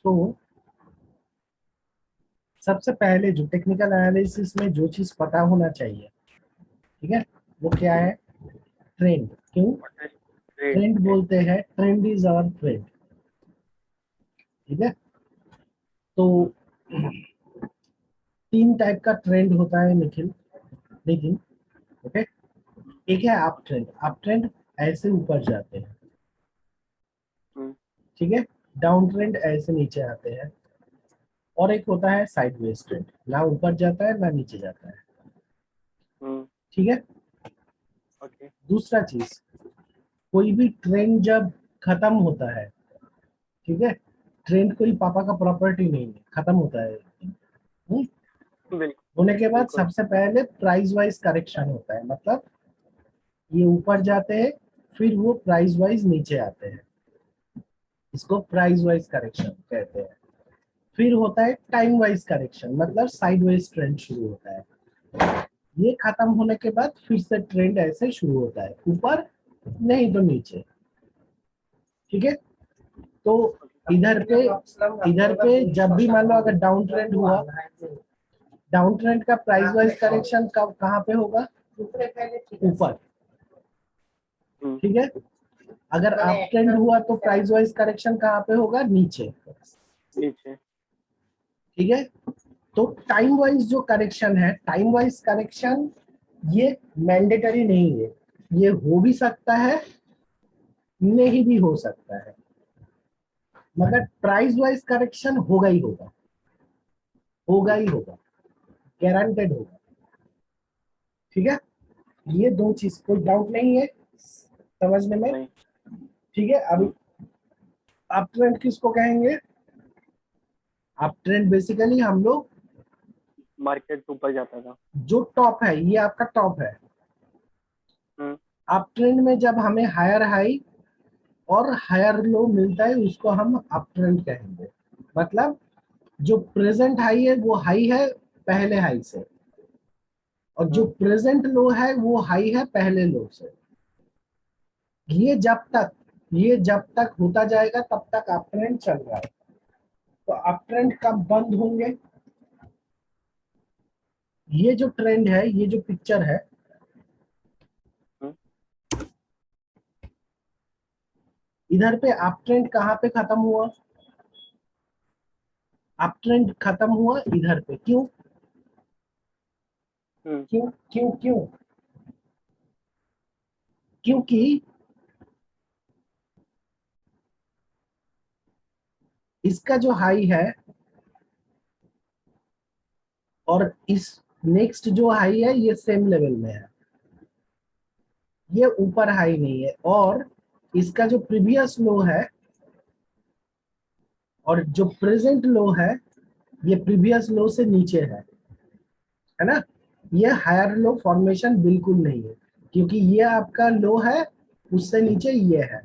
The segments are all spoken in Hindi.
तो सबसे पहले जो टेक्निकल एनालिसिस में जो चीज पता होना चाहिए, ठीक है, वो क्या है? ट्रेंड। क्यों ट्रेंड। ट्रेंड बोलते हैं? Trend is our friend. ठीक है, तो तीन टाइप का ट्रेंड होता है निखिल, लेकिन ओके। एक है अप ट्रेंड। अप ट्रेंड ऐसे ऊपर जाते हैं, ठीक है। डाउन ट्रेंड ऐसे नीचे आते हैं। और एक होता है साइडवेज ट्रेंड, ना ऊपर जाता है ना नीचे जाता है, ठीक है। ओके। दूसरा चीज, कोई भी ट्रेंड जब खत्म होता है, ठीक है, ट्रेंड कोई पापा का प्रॉपर्टी नहीं है, खत्म होता है। हम्म, बिल्कुल होने के बाद बिल्कुल। सबसे पहले प्राइस वाइज करेक्शन होता है, मतलब ये ऊपर जाते हैं, फिर वो प्राइस वाइज नीचे आते हैं, इसको प्राइस वाइज करेक्शन कहते हैं। फिर होता है टाइम वाइज करेक्शन, मतलब साइड वाइज ट्रेंड शुरू होता है। ये खत्म होने के बाद फिर से ट्रेंड ऐसे शुरू होता है, ऊपर नहीं तो नीचे, ठीक है। तो इधर पे जब भी मान लो अगर डाउन ट्रेंड हुआ, डाउन ट्रेंड का प्राइस वाइज करेक्शन कब कहाँ पे होगा? ऊपर, ठीक है। अगर अप ट्रेंड हुआ तो प्राइस वाइज करेक्शन कहाँ पे होगा? नीचे, नीचे। ठीक है। तो टाइम वाइज जो करेक्शन है, टाइम वाइज करेक्शन ये मैंडेटरी नहीं है, ये हो भी सकता है, नहीं भी हो सकता है, मगर प्राइस वाइज करेक्शन होगा ही होगा, होगा ही होगा, गारंटेड होगा, ठीक है। ये दो चीज, कोई डाउट नहीं है समझने में, नहीं। ठीक है। अभी अप ट्रेंड किसको कहेंगे? अप ट्रेंड बेसिकली हम लोग, मार्केट ऊपर जाता था। जो टॉप है, ये आपका टॉप है। हम्म। अप ट्रेंड में जब हमें हायर हाई और हायर लो मिलता है, उसको हम अप ट्रेंड कहेंगे। मतलब जो प्रेजेंट हाई है वो हाई है पहले हाई से, और जो प्रेजेंट लो है वो हाई है पहले लो से। ये जब तक ये जब तक होता जाएगा तब तक अप ट्रेंड चल रहा है। तो अप ट्रेंड कब बंद होंगे? ये जो ट्रेंड है, ये जो पिक्चर है, हम्म। इधर पे अप ट्रेंड कहाँ पे खत्म हुआ? अप ट्रेंड खत्म हुआ इधर पे। क्यों हम्म। क्यों क्यों क्यों? क्योंकि इसका जो हाई है और इस नेक्स्ट जो हाई है, ये सेम लेवल में है, ये ऊपर हाई नहीं है। और इसका जो प्रीवियस लो है और जो प्रेजेंट लो है, ये प्रीवियस लो से नीचे है ना। ये हायर लो फॉर्मेशन बिल्कुल नहीं है, क्योंकि ये आपका लो है, उससे नीचे ये है,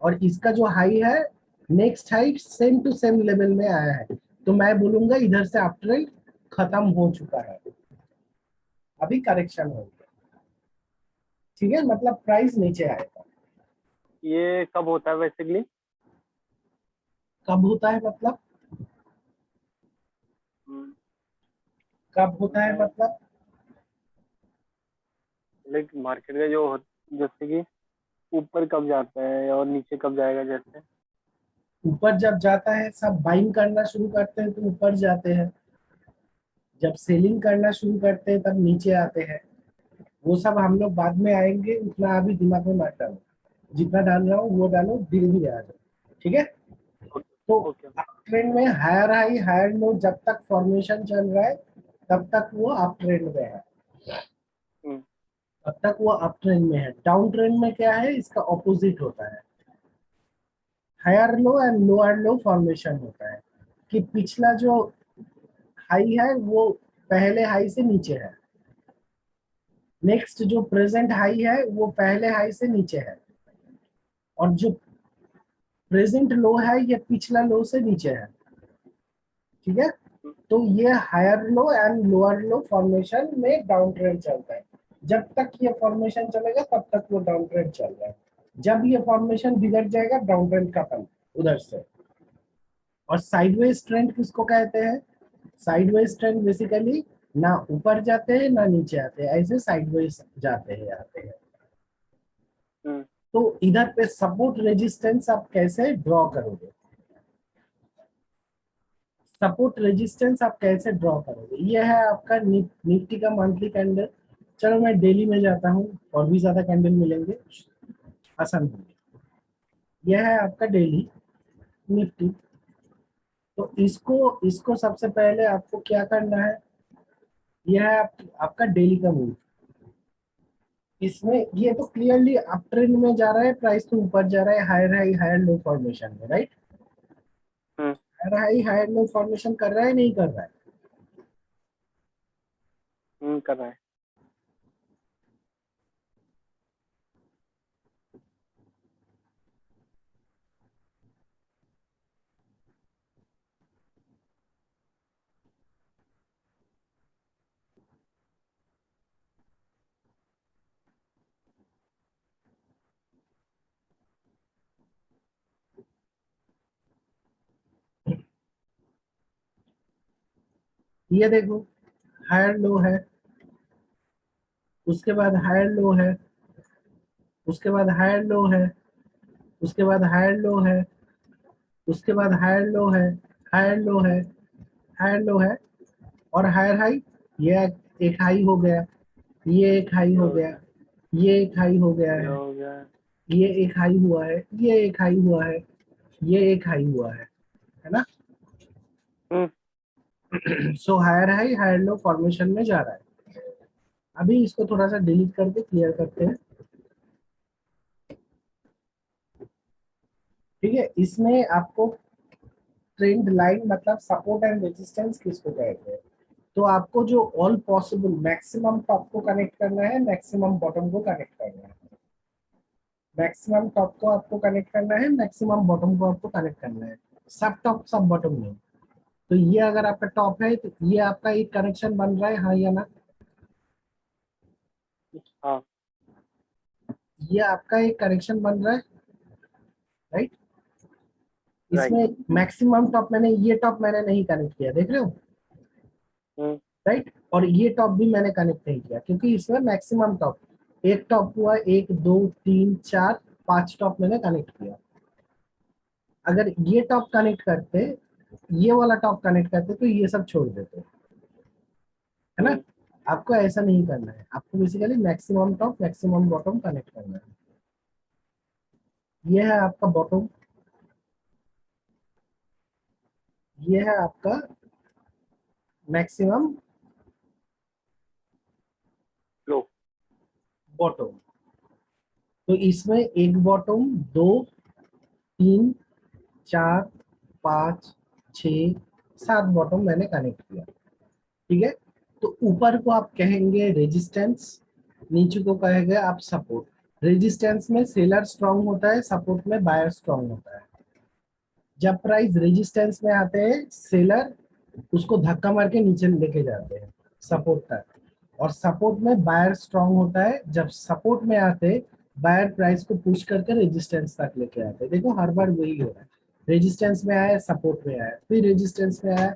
और इसका जो हाई है, next high same to same level में आया है। तो मैं बोलूंगा इधर से अप ट्रेंड खत्म हो चुका है, अभी करेक्शन हो गया, ठीक है। मतलब प्राइस नीचे आएगा। ये कब होता है बेसिकली? कब होता है मतलब? कब होता है मतलब? लाइक मार्केट का जो जैसे कि ऊपर कब जाता है और नीचे कब जाएगा जैसे। ऊपर जब जाता है, सब बाइंग करना शुरू करते हैं तो ऊपर जाते हैं, जब सेलिंग करना शुरू करते हैं तब नीचे आते हैं। वो सब हम लोग बाद में आएंगे, उतना अभी दिमाग में मत डालो, जितना डाल रहा हूँ वो डालो, धीरे धीरे आ जाओ, ठीक है। तो ओके। अप ट्रेंड में हायर हाई हायर लो जब तक फॉर्मेशन चल रहा है, तब तक वो अप ट्रेंड में है, तब तक वो अप ट्रेंड में है। डाउन ट्रेंड में क्या है, इसका ऑपोजिट होता है, higher low and lower low formation होता है, कि पिछला जो हाई है वो पहले हाई से नीचे है, नेक्स्ट जो प्रेजेंट हाई है वो पहले हाई से नीचे है, और जो प्रेजेंट लो है ये पिछला लो से नीचे है, ठीक है। तो ये higher low and lower low formation में डाउन ट्रेंड चलता है। जब तक ये फॉर्मेशन चलेगा तब तक वो डाउन ट्रेंड चल रहा है। जब ये फॉर्मेशन बिगड़ जाएगा, डाउन ट्रेंड खत्म उधर से, और साइडवेज ट्रेंड किसको कहते हैं? साइडवेज ट्रेंड बेसिकली ना ऊपर जाते हैं ना नीचे आते हैं, ऐसे साइडवेज जाते हैं आते हैं। हम्म। तो इधर पे सपोर्ट रेजिस्टेंस आप कैसे ड्रॉ करोगे? सपोर्ट रेजिस्टेंस आप कैसे ड्रॉ करोगे? ये है आपका निफ्टी का मंथली कैंडल। चलो मैं डेली में जाता हूँ, और भी ज्यादा कैंडल मिलेंगे, आसान होंगे। यह है आपका डेली निफ्टी। तो इसको इसको सबसे पहले आपको क्या करना है? यह है आपका डेली का मूव। इसमें ये तो क्लियरली अप ट्रेंड में जा रहा है, प्राइस तो ऊपर जा रहा है, higher high higher low formation में, right? Hmm. Higher high higher low formation कर रहा है नहीं कर रहा है? कर रहा है। ये देखो, हायर लो है, उसके बाद हायर लो है, उसके बाद हायर लो है, उसके बाद हायर लो है, उसके बाद हायर लो है, हायर लो है, हायर लो है, और हायर हाई। ये एक हाई हो गया, ये एक हाई ये हो हो गया, गया। ये एक हाई हो गया ये है, हो गया। ये एक हाई हुआ है, ये एक हाई हुआ है, ये एक हाई हुआ है ना? Hmm. So higher high higher low formation में जा रहा है। अभी इसको थोड़ा सा डिलीट करके क्लियर करते हैं। ठीक है, इसमें आपको ट्रेंड लाइन मतलब सपोर्ट एंड रेजिस्टेंस किसको कहते हैं? तो आपको जो ऑल पॉसिबल मैक्सिमम टॉप को कनेक्ट करना है, मैक्सिमम बॉटम को कनेक्ट करना है। मैक्सिमम टॉप को आपको कनेक्ट करना है, मैक्सिमम बॉटम को आपको कनेक्ट करना है। सब टॉप सब बॉटम नहीं। तो ये अगर आपका टॉप है तो ये आपका एक कनेक्शन बन रहा है, हाँ या ना? हाँ। ये आपका एक कनेक्शन बन रहा है, राइट? राइट। इसमें मैक्सिमम टॉप ये टॉप मैंने नहीं कनेक्ट किया, देख रहे हो? हम्म। राइट, और ये टॉप भी मैंने कनेक्ट नहीं किया, क्योंकि इसमें मैक्सिमम टॉप एक टॉप हुआ, एक दो तीन चार पांच टॉप मैंने कनेक्ट किया। अगर ये टॉप कनेक्ट करते, ये वाला टॉप कनेक्ट करते, तो ये सब छोड़ देते, है ना? हम्म। आपको ऐसा नहीं करना है, आपको basically maximum top maximum bottom connect करना है। ये है आपका बॉटम, ये है आपका मैक्सिमम लो। बॉटम। तो इसमें एक बॉटम, दो, तीन, चार, पाँच, छ, सात बॉटम मैंने कनेक्ट किया। ठीक है, तो ऊपर को आप कहेंगे रेजिस्टेंस, नीचे को कहेंगे आप सपोर्ट। रेजिस्टेंस में सेलर स्ट्रांग होता है, सपोर्ट में बायर स्ट्रांग होता है। जब प्राइस रेजिस्टेंस में आते हैं, सेलर उसको धक्का मार के नीचे लेके जाते हैं सपोर्ट तक, और सपोर्ट में बायर स्ट्रांग होता है। जब सपोर्ट में आते, बायर प्राइस को पुश करके रेजिस्टेंस तक लेके आते हैं। देखो हर बार वही हो रहा है, रेजिस्टेंस में आया, सपोर्ट में आया, फिर रेजिस्टेंस में आया,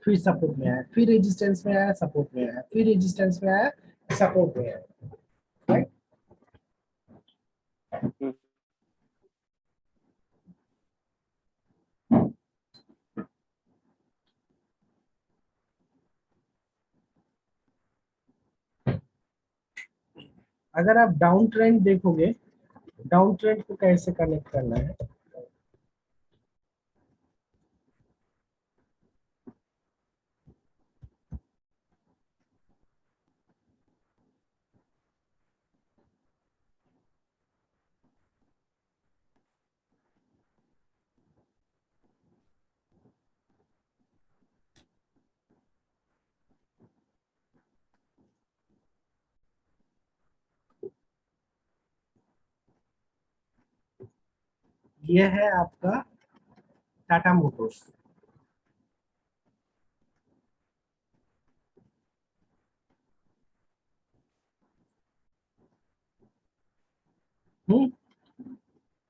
फिर सपोर्ट में आया, फिर रेजिस्टेंस में आया, सपोर्ट में आया, फिर रेजिस्टेंस में आया, सपोर्ट में आया, राइट? हम्म। अगर आप डाउन ट्रेंड देखोगे, डाउन ट्रेंड को कैसे कनेक्ट करना है? ये है आपका टाटा मोटर्स।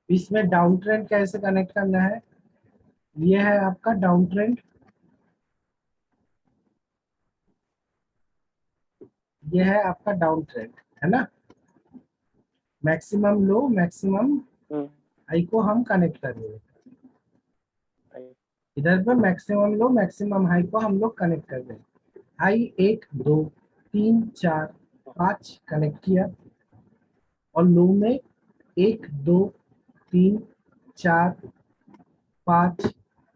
इसमें डाउन ट्रेंड कैसे कनेक्ट करना है? ये है आपका डाउन ट्रेंड, ये है आपका डाउन ट्रेंड, है ना। मैक्सिमम लो मैक्सिमम हम्म, हाई को हम कनेक्ट कर रहे हैं, right, इधर पे मैक्सिमम लो मैक्सिमम हाई को हम लोग कनेक्ट कर रहे हैं। हाई 1 2 3 4 5 कनेक्ट किया, और लो में 1 2 3 4 5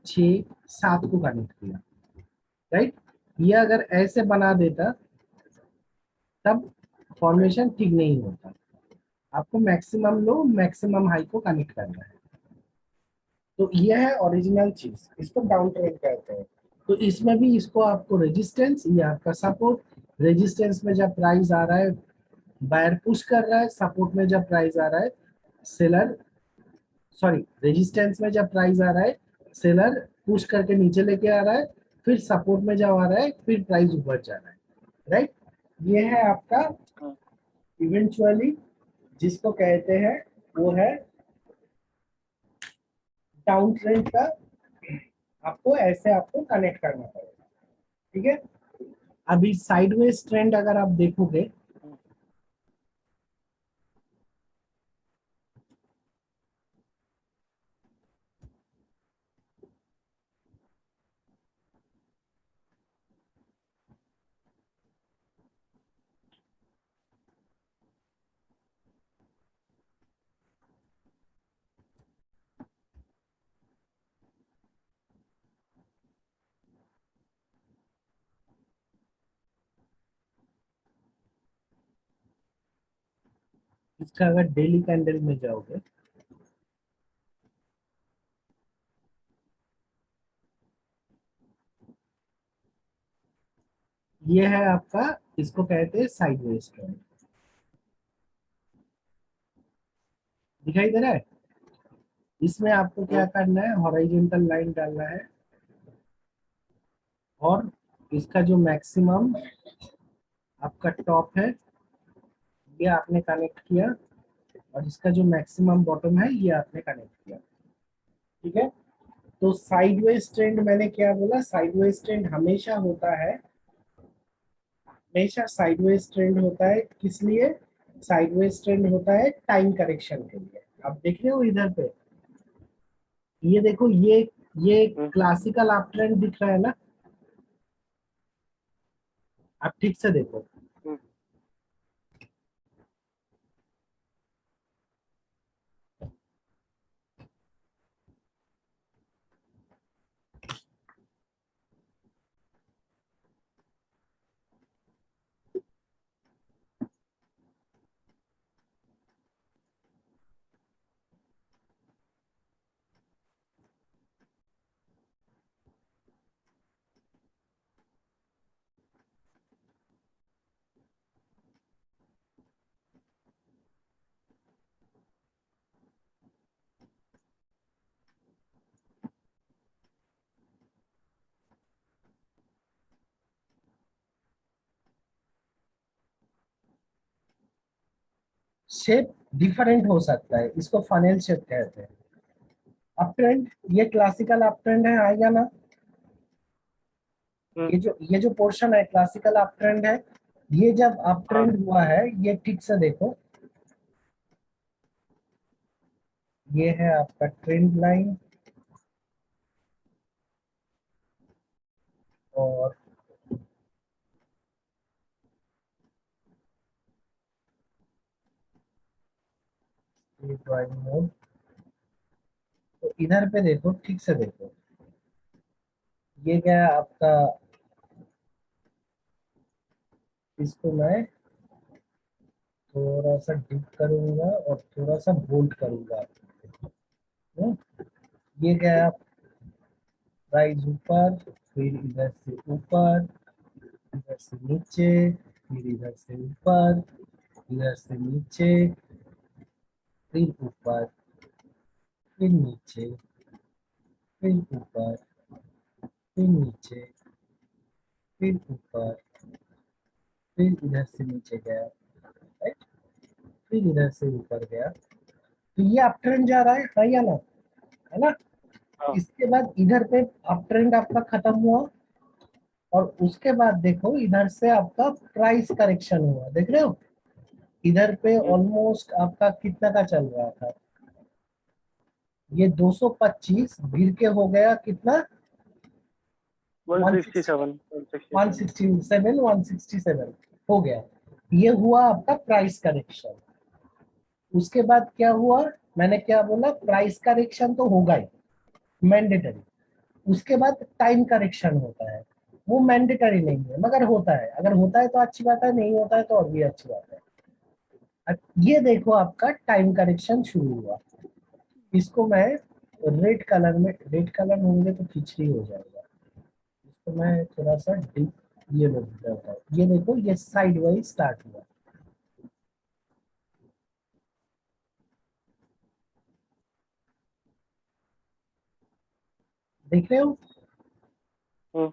6 7 को कनेक्ट किया, राइट। ये अगर ऐसे बना देता तब right, फॉर्मेशन ठीक नहीं होता। आपको मैक्सिमम लो मैक्सिमम हाई को कनेक्ट करना है। तो ये है ओरिजिनल चीज, इसको डाउन ट्रेंड कहते हैं। तो इसमें भी इसको आपको रेजिस्टेंस, ये आपका सपोर्ट, रेजिस्टेंस में जब प्राइस आ रहा है बायर पुश कर रहा है, सपोर्ट में जब प्राइस आ रहा है सेलर, सॉरी रेजिस्टेंस में जब प्राइस आ रहा है सेलर पुश करके नीचे लेके आ रहा है, फिर सपोर्ट में जब आ रहा है फिर प्राइस ऊपर जा रहा है, राइट। ये है आपका हम्म, इवेंचुअली जिसको कहते हैं वो है डाउन ट्रेंड का, आपको ऐसे आपको कनेक्ट करना पड़ेगा, ठीक है। अभी साइडवेज ट्रेंड अगर आप देखोगे, हम्म, इसका अगर डेली कैंडल में जाओगे, ये है आपका, इसको कहते हैं साइडवेज ट्रेंड, दिखाई दे रहा है। इसमें आपको क्या हम्म, करना है, हॉरिजॉन्टल लाइन डालना है, और इसका जो मैक्सिमम आपका टॉप है ये आपने कनेक्ट किया, और इसका जो मैक्सिमम बॉटम है ये आपने कनेक्ट किया, ठीक है। तो साइडवेज ट्रेंड मैंने क्या बोला, साइडवेज ट्रेंड हमेशा होता है, हमेशा साइडवेज ट्रेंड होता है, किस लिए, साइडवेज ट्रेंड होता है टाइम करेक्शन के लिए। आप देख रहे हो इधर पे, ये देखो ये हम्म, क्लासिकल अप ट्रेंड दिख रहा है ना, आप ठीक से देखो। हम्म, शेप डिफरेंट हो सकता है, इसको फनेल शेप कहते हैं। अप ट्रेंड, ये क्लासिकल अप ट्रेंड है, आएगा ना। हम्म, ये जो पोर्शन है क्लासिकल अप ट्रेंड है। ये जब अप हाँ, ट्रेंड हुआ है, ये ठीक से देखो, ये है आपका ट्रेंड लाइन, और ये ड्राइंग मोड। तो इधर पे देखो, ठीक से देखो, ये क्या है आपका, इसको मैं थोड़ा सा डिप करूंगा और थोड़ा सा बोल्ड करूंगा। हम्म, ये क्या है आप, प्राइस ऊपर, फिर इधर से ऊपर, इधर से नीचे, फिर इधर से ऊपर, इधर से नीचे, फिर ऊपर, फिर नीचे, फिर ऊपर, फिर नीचे, फिर ऊपर, फिर इधर से नीचे गया, राइट, फिर इधर से ऊपर गया। तो ये अप ट्रेंड जा रहा है या ना, है ना। हाँ। इसके बाद इधर पे अप ट्रेंड आपका खत्म हुआ, और उसके बाद देखो इधर से आपका प्राइस करेक्शन हुआ, देख रहे हो? इधर पे हम्म, ऑलमोस्ट आपका कितना का चल रहा था, ये 225 गिर के हो गया कितना, 160, 167, 167। 167, 167 हो गया। ये हुआ आपका प्राइस करेक्शन। उसके बाद क्या हुआ, मैंने क्या बोला, प्राइस करेक्शन तो होगा ही, मैंडेटरी। उसके बाद टाइम करेक्शन होता है, वो मैंडेटरी नहीं है मगर होता है, अगर होता है तो अच्छी बात है, नहीं होता है तो और भी अच्छी बात है। अब ये देखो आपका टाइम करेक्शन शुरू हुआ, इसको मैं रेड कलर में, रेड कलर होंगे तो खिचड़ी हो जाएगा, इसको मैं थोड़ा सा डीप ये लो करता हूँ। ये देखो ये साइड वाइज स्टार्ट हुआ, देख रहे हो? हम्म,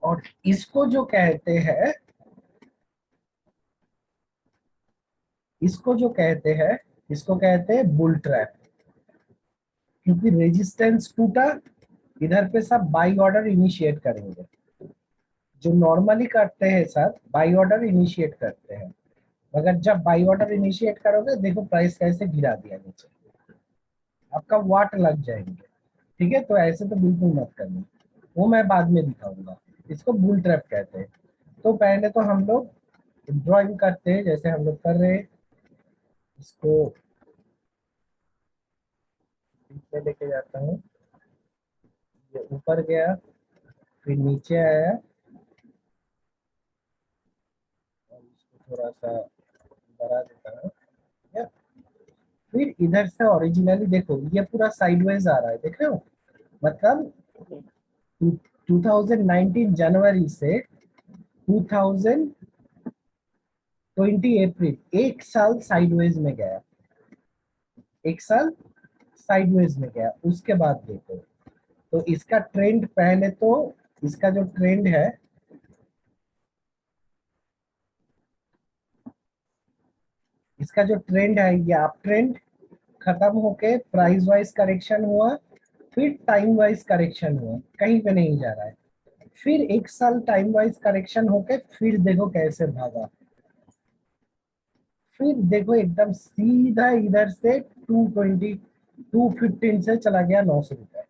और इसको जो कहते हैं, इसको जो कहते हैं, इसको कहते हैं बुल ट्रैप। क्योंकि रेजिस्टेंस टूटा, इधर पे सब बाई ऑर्डर इनिशिएट करेंगे, जो नॉर्मली करते हैं सब बाई ऑर्डर इनिशिएट करते हैं, मगर जब बाई ऑर्डर इनिशिएट करोगे देखो प्राइस कैसे गिरा दिया नीचे, आपका वाट लग जाएंगे। ठीक है, तो ऐसे तो बिल्कुल मत करना, वो मैं बाद में दिखाऊंगा। इसको बुल ट्रैप कहते हैं। तो पहले तो हम लोग ड्राइंग करते हैं जैसे हम लोग कर रहे हैं, इसको बीच में लेके जाता हूँ, ये ऊपर गया, फिर नीचे आया, और इसको थोड़ा सा बढ़ा देता हूँ, ठीक है? फिर इधर से ओरिजिनली देखो ये पूरा साइडवेज आ रहा है, देख रहे हो? मतलब हम्म, 2019 जनवरी से 2020 अप्रैल, एक साल साइडवेज में गया, एक साल साइडवेज में गया। उसके बाद देखो, तो इसका ट्रेंड पहले तो, इसका जो ट्रेंड है, इसका जो ट्रेंड है ये अप ट्रेंड खत्म होके प्राइस वाइज करेक्शन हुआ, फिर टाइम वाइज करेक्शन हुआ, कहीं पे नहीं जा रहा है। फिर एक साल टाइम वाइज करेक्शन होके फिर देखो कैसे भागा, फिर देखो एकदम सीधा इधर से 220, 215 से चला गया 900 रुपए।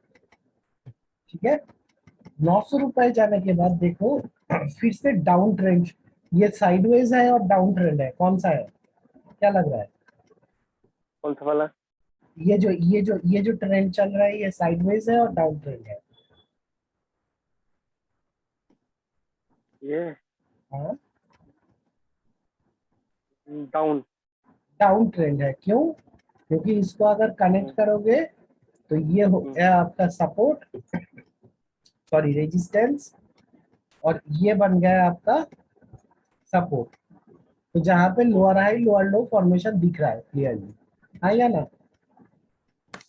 ठीक है, 900 रुपए जाने के बाद देखो फिर से डाउन ट्रेंड, ये साइडवेज है और डाउन ट्रेंड है, कौन सा है, क्या लग रहा है? कौन सा वाला? ये जो ट्रेंड चल रहा है ये साइडवेज है और डाउन ट्रेंड है। ये हाँ, डाउन। डाउन ट्रेंड है, क्यों? क्योंकि इसको अगर कनेक्ट हम्म, करोगे तो ये हो हम्म, गया आपका सपोर्ट, सॉरी रेजिस्टेंस, और ये बन गया आपका सपोर्ट। तो जहां पे hmm, lower high lower low formation दिख रहा है क्लियरली, हाँ या ना?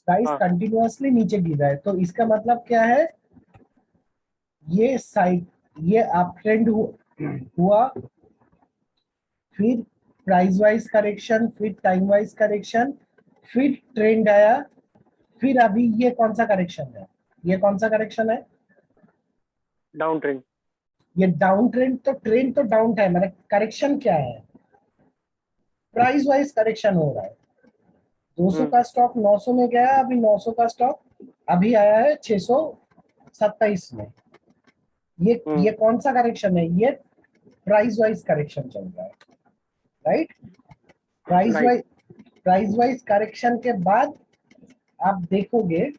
प्राइस हाँ, कंटिन्यूअसली नीचे गिर रहा है, तो इसका मतलब क्या है, ये साइड, ये अप ट्रेंड हुआ, फिर प्राइस वाइज करेक्शन, फिर टाइम वाइज करेक्शन, फिर ट्रेंड आया, फिर अभी ये कौन सा करेक्शन है, ये कौन सा करेक्शन है? Down trend. ये डाउन ट्रेंड, तो ट्रेंड तो डाउन है, मतलब करेक्शन क्या है, प्राइस वाइज करेक्शन हो रहा है। 200 हम्म, का स्टॉक 900 में गया, अभी 900 का स्टॉक अभी आया है 627 में। ये हम्म, कौन सा करेक्शन है, ये प्राइस वाइज करेक्शन चल रहा है, right? Price right. Wise, price wise correction के बाद आप देखोगे,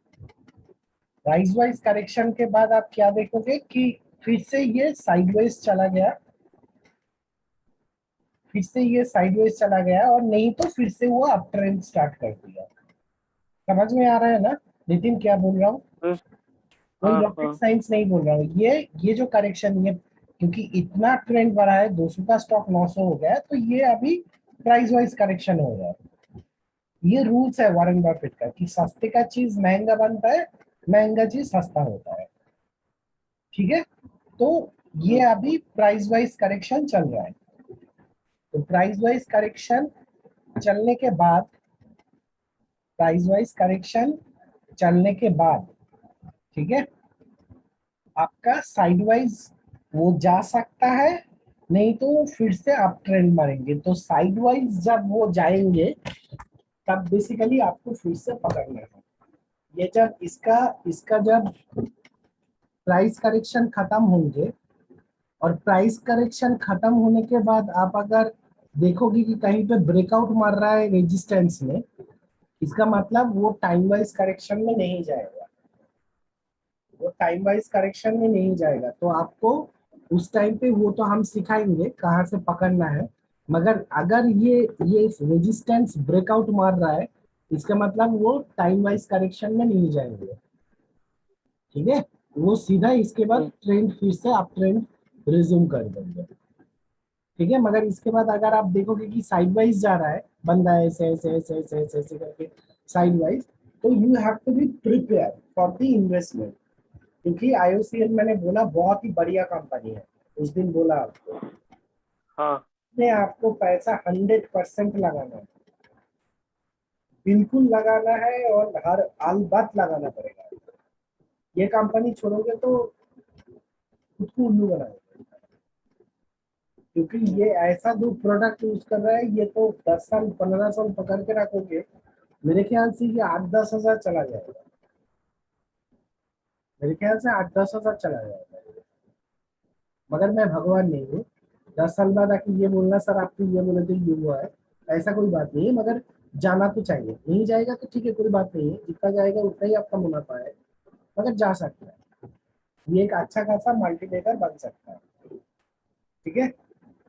प्राइस वाइज करेक्शन के बाद आप क्या देखोगे कि फिर से ये साइडवेज चला गया, फिर से ये साइडवेज चला गया, और नहीं तो फिर से वो अप ट्रेंड स्टार्ट कर दिया। समझ में आ रहा है ना नितिन क्या बोल रहा हूँ? हम्म, कोई हाँ, रॉकेट हाँ। साइंस नहीं बोल रहा हूँ, ये जो करेक्शन, ये क्योंकि इतना ट्रेंड बढ़ा है, 200 का स्टॉक 900 हो गया है, तो ये अभी प्राइस वाइज करेक्शन हो रहा है। ये रूल्स है वॉरेन बफेट का कि सस्ते का चीज महंगा बनता है, महंगा चीज सस्ता होता है। ठीक है, तो ये अभी प्राइस वाइज करेक्शन चल रहा है। तो प्राइस वाइज करेक्शन चलने के बाद, प्राइस वाइज करेक्शन चलने के बाद, ठीक है, आपका साइड वाइज वो जा सकता है, नहीं तो फिर से आप ट्रेंड मारेंगे। तो साइड वाइज जब वो जाएंगे तब बेसिकली आपको फिर से पकड़ना है। ये जब इसका इसका जब प्राइस करेक्शन खत्म होंगे, और प्राइस करेक्शन खत्म होने के बाद आप अगर देखोगे कि कहीं पे ब्रेकआउट मार रहा है रेजिस्टेंस में, इसका मतलब वो टाइम वाइज करेक्शन में नहीं जाएगा, वो टाइम वाइज करेक्शन में नहीं जाएगा। तो आपको उस टाइम पे वो तो हम सिखाएंगे कहाँ से पकड़ना है, मगर अगर ये रेजिस्टेंस ब्रेकआउट मार रहा है, इसका मतलब वो टाइम वाइज करेक्शन में नहीं जाएंगे। ठीक है, वो सीधा इसके बाद ट्रेंड फिर से आप ट्रेंड रिज्यूम कर देंगे। ठीक है, मगर इसके बाद अगर आप देखोगे कि साइड वाइज जा रहा है, बंदा ऐसे ऐसे ऐसे ऐसे ऐसे ऐसे करके साइड वाइज, तो you have to be prepare for the investment. क्योंकि आईओसीएल मैंने बोला बहुत ही बढ़िया कंपनी है, उस दिन बोला आपको, हाँ ने आपको पैसा 100% लगाना है, बिल्कुल लगाना है, और हर अलबत्त लगाना पड़ेगा। ये कंपनी छोड़ोगे तो खुद को उल्लू बनाओगे, क्योंकि ये ऐसा जो प्रोडक्ट यूज कर रहा है, ये तो 10 साल 15 साल पकड़ के रखोगे, मेरे ख्याल से ये 8-10 हजार चला जाएगा, मेरे ख्याल से 8-10 हजार चला जाएगा। मगर मैं भगवान नहीं हूँ, 10 साल बाद आके ये बोलना सर आपको ये बोले थे ये हुआ है, ऐसा कोई बात नहीं है। मगर जाना तो चाहिए, नहीं जाएगा तो ठीक है, कोई बात नहीं है, जितना जाएगा उतना ही आपका मुनाफा है, मगर जा सकता है, ये एक अच्छा खासा मल्टीप्लेयर बन सकता है। ठीक है,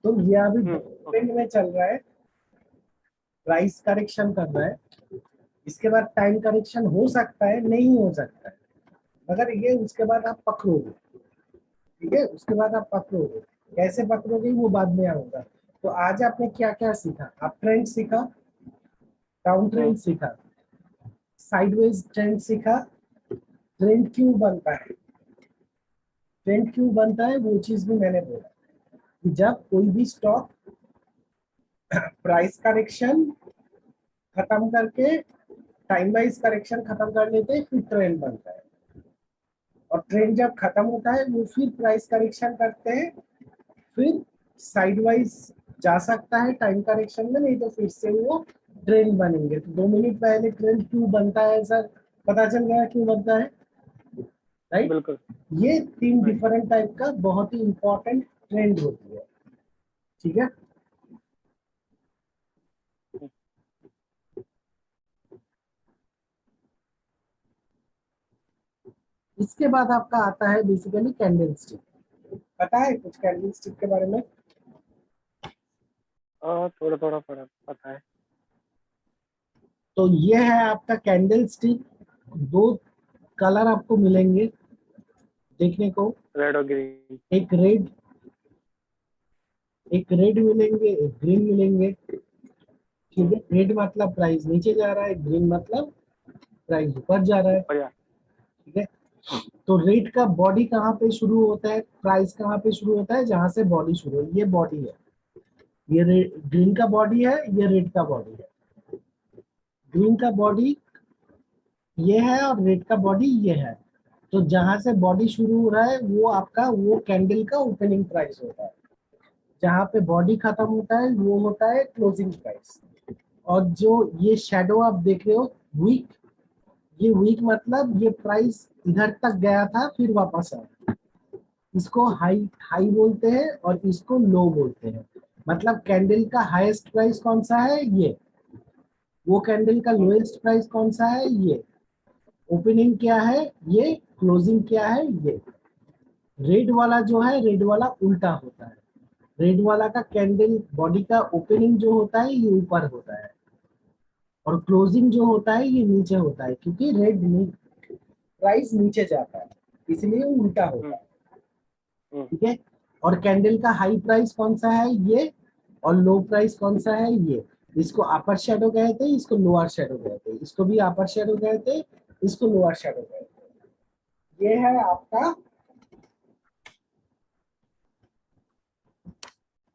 तो ये अभी ओके। ट्रेंड में चल रहा है, प्राइस करेक्शन कर रहा है, इसके बाद टाइम करेक्शन हो सकता है, नहीं हो सकता है, मगर ये उसके बाद आप पकड़ोगे। ठीक है, उसके बाद आप पकड़ोगे, कैसे पकड़ोगे वो बाद में आऊंगा। तो आज आपने क्या क्या सीखा, आप ट्रेंड सीखा, डाउन ट्रेंड सीखा, साइडवेज ट्रेंड सीखा, ट्रेंड क्यों बनता है, ट्रेंड क्यों बनता है वो चीज भी मैंने बोला, कि जब कोई भी स्टॉक प्राइस करेक्शन खत्म करके टाइम वाइज करेक्शन खत्म कर लेते हैं, फिर ट्रेंड बनता है। और ट्रेंड जब खत्म होता है वो फिर प्राइस करेक्शन करते हैं, फिर साइड वाइज जा सकता है टाइम करेक्शन में, नहीं तो फिर से वो ट्रेंड बनेंगे। तो 2 मिनट पहले ट्रेंड क्यों बनता है सर, पता चल गया क्यों बनता है, राइट। बिल्कुल। ये 3 राइट। डिफरेंट टाइप का बहुत ही इंपॉर्टेंट ट्रेंड होती है। ठीक है, इसके बाद आपका आता है बेसिकली कैंडल स्टिक। पता है कुछ कैंडल स्टिक के बारे में? थोड़ा थोड़ा पता है। तो ये है आपका कैंडल स्टिक, 2 कलर आपको मिलेंगे देखने को, रेड और ग्रीन। एक रेड, एक रेड मिलेंगे, एक ग्रीन मिलेंगे। ठीक है, रेड मतलब प्राइस नीचे जा रहा है, ग्रीन मतलब प्राइस ऊपर जा रहा है। ऊपर जा। ठीक है, तो रेड का बॉडी कहाँ पे शुरू होता है, प्राइस कहाँ पे शुरू होता है, जहां से बॉडी शुरू है, ये बॉडी है, ये ग्रीन का बॉडी है, ये रेड का बॉडी है। ग्रीन का बॉडी ये है और रेड का बॉडी ये है। तो जहां से बॉडी शुरू हो रहा है वो आपका वो कैंडल का ओपनिंग प्राइस होता है, जहां पे बॉडी खत्म होता है वो होता है क्लोजिंग प्राइस। और जो ये शेडो आप देख रहे हो वीक, ये वीक मतलब ये प्राइस इधर तक गया था फिर वापस आया, इसको हाई हाई बोलते हैं और इसको लो बोलते हैं। मतलब कैंडल का हाईएस्ट प्राइस कौन सा है, ये, वो कैंडल का लोएस्ट प्राइस कौन सा है, ये, ओपनिंग क्या है ये, क्लोजिंग क्या है ये। रेड वाला जो है, रेड वाला उल्टा होता है, रेड वाला का कैंडल बॉडी का ओपनिंग जो होता है ये ऊपर होता है, और क्लोजिंग जो होता है ये नीचे होता है, क्योंकि रेड प्राइस नीचे जाता है, इसलिए वो उल्टा होता है। ठीक है, और कैंडल का हाई प्राइस कौन सा है, ये, और लो प्राइस कौन सा है, ये। इसको अपर शेडो कहते हैं, इसको लोअर शेडो कहते हैं, इसको भी अपर शेडो कहते हैं, इसको लोअर शेडो कहते हैं। ये है आपका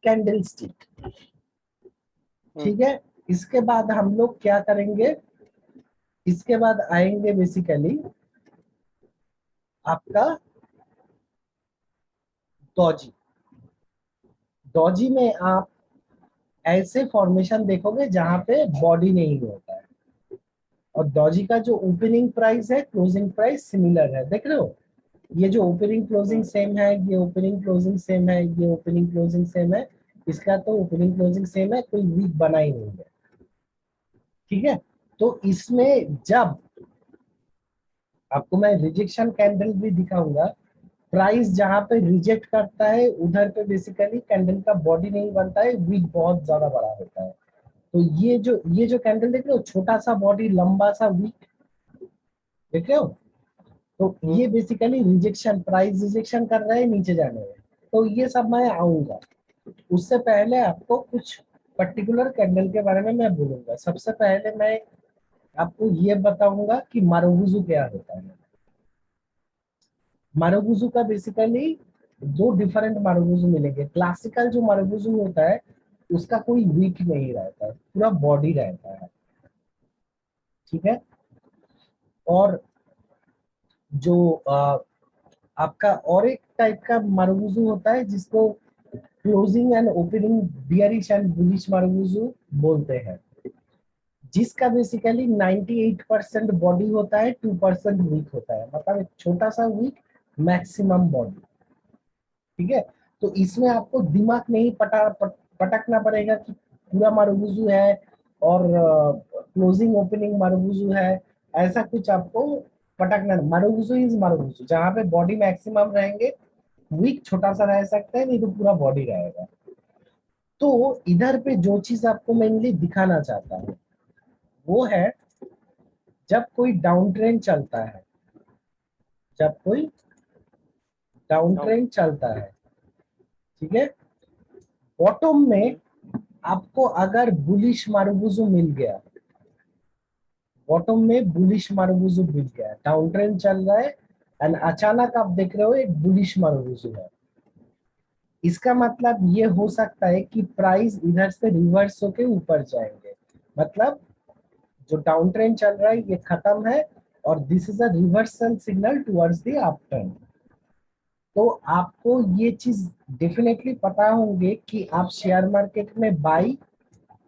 कैंडल स्टिक। ठीक है, इसके बाद हम लोग क्या करेंगे, इसके बाद आएंगे बेसिकली आपका डॉजी। डॉजी में आप ऐसे फॉर्मेशन देखोगे जहां पे बॉडी नहीं होता है, और डॉजी का जो ओपनिंग प्राइस है क्लोजिंग प्राइस सिमिलर है, देख रहे हो, ये जो ओपनिंग क्लोजिंग सेम है, ये ओपनिंग क्लोजिंग सेम है, ये ओपनिंग क्लोजिंग सेम है, इसका तो ओपनिंग क्लोजिंग सेम है, कोई वीक बना ही नहीं है। ठीक है, तो इसमें जब आपको मैं रिजेक्शन कैंडल भी दिखाऊंगा, प्राइस जहां पे रिजेक्ट करता है उधर पे बेसिकली कैंडल का बॉडी नहीं बनता है, वीक बहुत ज्यादा बड़ा होता है। तो ये जो कैंडल देख रहे हो, छोटा सा बॉडी लंबा सा वीक, देख रहे हो, तो ये बेसिकली रिजेक्शन, प्राइस रिजेक्शन कर रहा है नीचे जाने में। तो ये सब मैं आऊंगा, उससे पहले आपको कुछ पर्टिकुलर कैंडल के बारे में मैं बोलूंगा। सबसे पहले मैं आपको ये बताऊंगा कि मारुगुजु क्या होता है। मारुगुजु का बेसिकली दो डिफरेंट मारुगुजु मिलेंगे। क्लासिकल जो मारुगुजु होता है उसका कोई वीक नहीं रहता है, पूरा बॉडी रहता है। ठीक है, और जो आपका और एक टाइप का मारुगुजु होता है जिसको closing and opening bearish and bullish marubozu बोलते हैं, जिसका बेसिकली 98% बॉडी होता है, 2% वीक होता है, मतलब एक छोटा सा वीक, मैक्सिमम बॉडी। ठीक है, तो इसमें आपको दिमाग नहीं पटकना पड़ेगा कि पूरा मारुगुजु है और क्लोजिंग ओपनिंग मारुगुजु है, ऐसा कुछ आपको पटकना। मारुगुजु इज मारुगुजु, जहां पे बॉडी मैक्सिमम रहेंगे, वीक छोटा सा रह सकता है, नहीं तो पूरा बॉडी रहेगा। तो इधर पे जो चीज आपको मेनली दिखाना चाहता हूँ वो है, जब कोई डाउन ट्रेंड चलता है, जब कोई डाउन ट्रेंड चलता है, ठीक है, बॉटम में आपको अगर बुलिश मारुगुजु मिल गया, बॉटम में बुलिश मारुगुजु मिल गया, डाउन ट्रेंड चल रहा है एंड अचानक आप देख रहे हो एक बुलिश मारुगुजु है, इसका मतलब ये हो सकता है कि प्राइस इधर से रिवर्स होके ऊपर जाएंगे। मतलब जो डाउन ट्रेंड चल रहा है ये खत्म है, और this is a reversal signal towards the up trend. तो आपको ये चीज डेफिनेटली पता होंगे कि आप शेयर मार्केट में बाई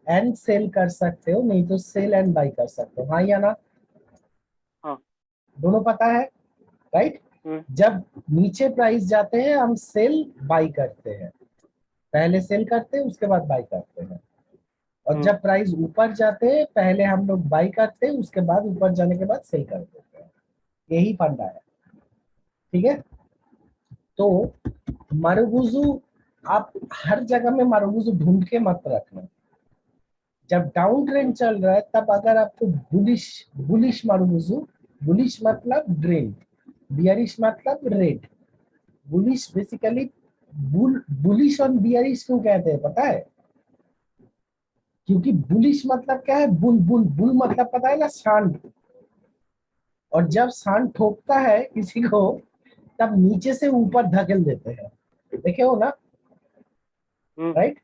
एंड सेल कर सकते हो, नहीं तो सेल एंड बाई कर सकते हो, हाँ या ना? हाँ। दोनों पता है, राइट? जब नीचे प्राइस जाते हैं हम सेल बाई करते हैं, पहले सेल करते हैं उसके बाद बाई करते हैं, और जब प्राइस ऊपर जाते हैं पहले हम लोग बाई करते हैं, उसके बाद ऊपर जाने के बाद सेल कर देते हैं। यही फंडा है। ठीक है, तो मारुगुजु आप हर जगह में मारुगुजु ढूंढ के मत रखना। जब डाउन ट्रेंड चल रहा है तब अगर आपको बुलिश, बुलिश मारुगुजु, बुलिश मतलब ग्रीन, बियरिश मतलब रेड। बुलिश बेसिकली, बुलिश और बियरिश क्यों कहते हैं पता है? क्योंकि बुलिश मतलब क्या है, बुल बुल बुल मतलब पता है ना, सांड। और जब सांड ठोकता है किसी को तब नीचे से ऊपर धकेल देते हैं, देखे हो ना, राइट?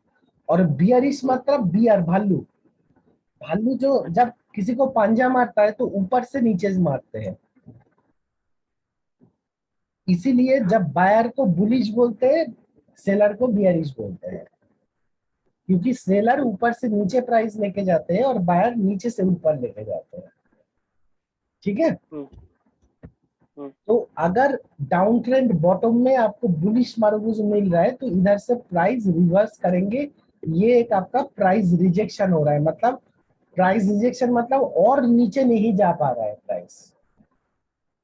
और बियरिश मतलब बियर, भालू। भालू जो जब किसी को पंजा मारता है तो ऊपर से नीचे से मारते हैं। इसीलिए जब बायर को बुलिश बोलते हैं, सेलर को बियरिश बोलते हैं, क्योंकि सेलर ऊपर से नीचे प्राइस लेके जाते हैं और बायर नीचे से ऊपर लेके जाते हैं। ठीक है, तो अगर डाउन ट्रेंड बॉटम में आपको बुलिश मारुगुजु मिल रहा है तो इधर से प्राइस रिवर्स करेंगे, ये एक आपका प्राइस रिजेक्शन हो रहा है। मतलब प्राइस रिजेक्शन मतलब और नीचे नहीं जा पा रहा है प्राइस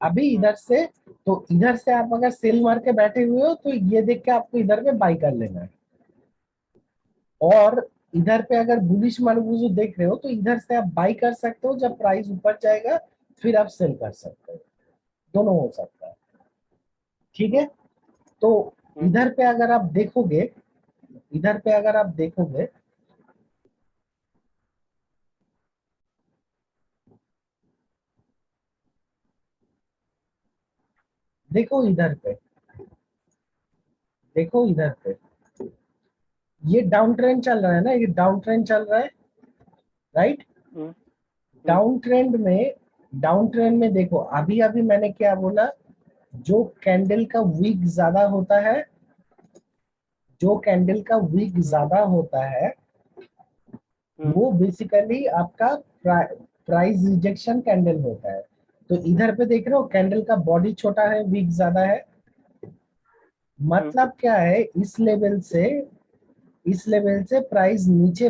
अभी इधर से। तो इधर से आप अगर सेल मार के बैठे हुए हो तो ये देख के आपको इधर पे बाई कर लेना है, और इधर पे अगर बुलिश मारुगुजु देख रहे हो तो इधर से आप बाई कर सकते हो, जब प्राइस ऊपर जाएगा फिर आप सेल कर सकते हो, दोनों हो सकता है। ठीक है, तो इधर पे अगर आप देखोगे, इधर पे अगर आप देखोगे देखो इधर पे, देखो इधर पे, ये डाउन ट्रेंड चल रहा है ना, ये डाउन ट्रेंड चल रहा है, राइट। हम्म, हम्म, डाउन ट्रेंड में देखो, अभी अभी मैंने क्या बोला, जो कैंडल का वीक ज्यादा होता है, जो कैंडल का वीक हम्म, ज्यादा होता है, हम्म, वो बेसिकली आपका प्राइस रिजेक्शन कैंडल होता है। तो इधर पे देख रहे हो, कैंडल का बॉडी छोटा है, वीक ज्यादा है, हम्म, मतलब क्या है, इस लेवल से प्राइस नीचे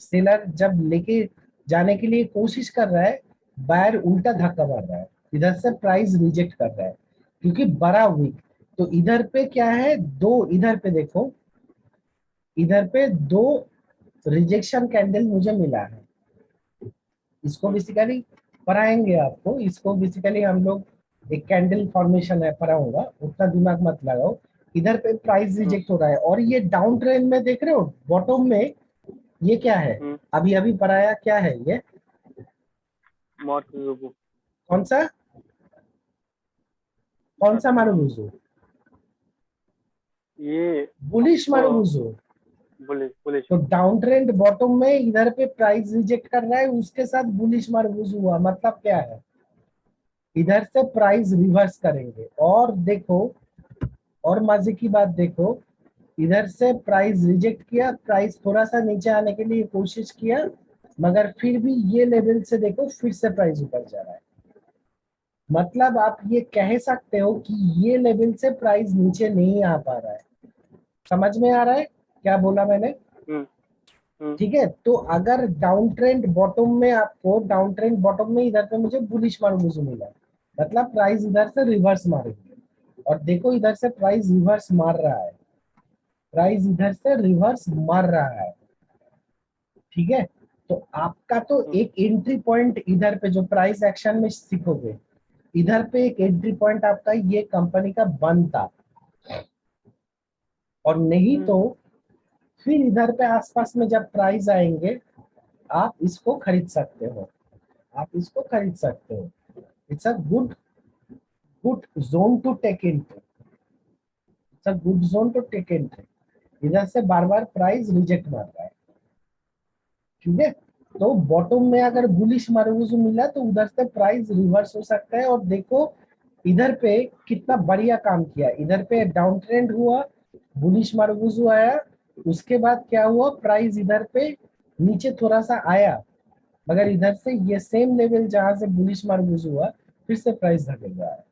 सेलर जब लेके जाने के लिए कोशिश कर रहा है, बायर उल्टा धक्का मार रहा है, इधर से प्राइस रिजेक्ट कर रहा है, क्योंकि बड़ा वीक। तो इधर पे क्या है, दो, इधर पे देखो, इधर पे दो रिजेक्शन कैंडल मुझे मिला है। इसको हम्म, बेसिकली पढ़ाएंगे आपको, इसको बेसिकली हम लोग एक कैंडल फॉर्मेशन है पढ़ाऊंगा, उतना दिमाग मत लगाओ। इधर पे प्राइस हम्म, रिजेक्ट हो रहा है, और ये डाउन ट्रेंड में देख रहे हो बॉटम में, ये क्या है, हम्म, अभी अभी पढ़ाया क्या है ये, मारुति कौन सा, कौन सा सुजुकी। मारुबुजू, ये बुलिश मारुबुजू। Bullish bullish. तो डाउन ट्रेंड बॉटम में इधर पे प्राइस रिजेक्ट कर रहा है, उसके साथ बुलिश मारुबुजू हुआ, मतलब क्या है, इधर से प्राइस रिवर्स करेंगे। और देखो, और मजे की बात देखो, इधर से प्राइस रिजेक्ट किया, प्राइस थोड़ा सा नीचे आने के लिए कोशिश किया, मगर फिर भी ये लेवल से देखो फिर से प्राइस ऊपर जा रहा है। मतलब आप ये कह सकते हो कि ये लेवल से प्राइस नीचे नहीं आ पा रहा है। समझ में आ रहा है क्या बोला मैंने? हम्म, हम्म, ठीक है, तो अगर डाउन ट्रेंड बॉटम में, आपको डाउन ट्रेंड बॉटम में इधर पे मुझे बुलिश मार्गुजू मिला, मतलब प्राइस इधर से रिवर्स मारेंगे। और देखो इधर से प्राइस रिवर्स मार रहा है, प्राइस इधर से रिवर्स मार रहा है, ठीक है। तो आपका तो हम्म, एक एंट्री पॉइंट इधर पे जो प्राइस एक्शन में सीखोगे, इधर पे एक एंट्री पॉइंट आपका ये कंपनी का बनता, और नहीं हम्म, तो फिर इधर पे आसपास में जब प्राइस आएंगे, आप इसको खरीद सकते हो, आप इसको खरीद सकते हो। It's a good good zone to take in, it's a good zone to take in. इधर से बार बार प्राइस रिजेक्ट मार रहा है, ठीक है। तो बॉटम में अगर बुलिश मारूजू मिला तो उधर से प्राइस रिवर्स हो सकता है। और देखो इधर पे कितना बढ़िया काम किया, इधर पे डाउन ट्रेंड हुआ, बुलिश मारूजू आया, उसके बाद क्या हुआ, प्राइस इधर पे नीचे थोड़ा सा आया, मगर इधर से ये सेम लेवल जहां से बुलिश मारूजू हुआ, फिर से प्राइस धकेल रहा है।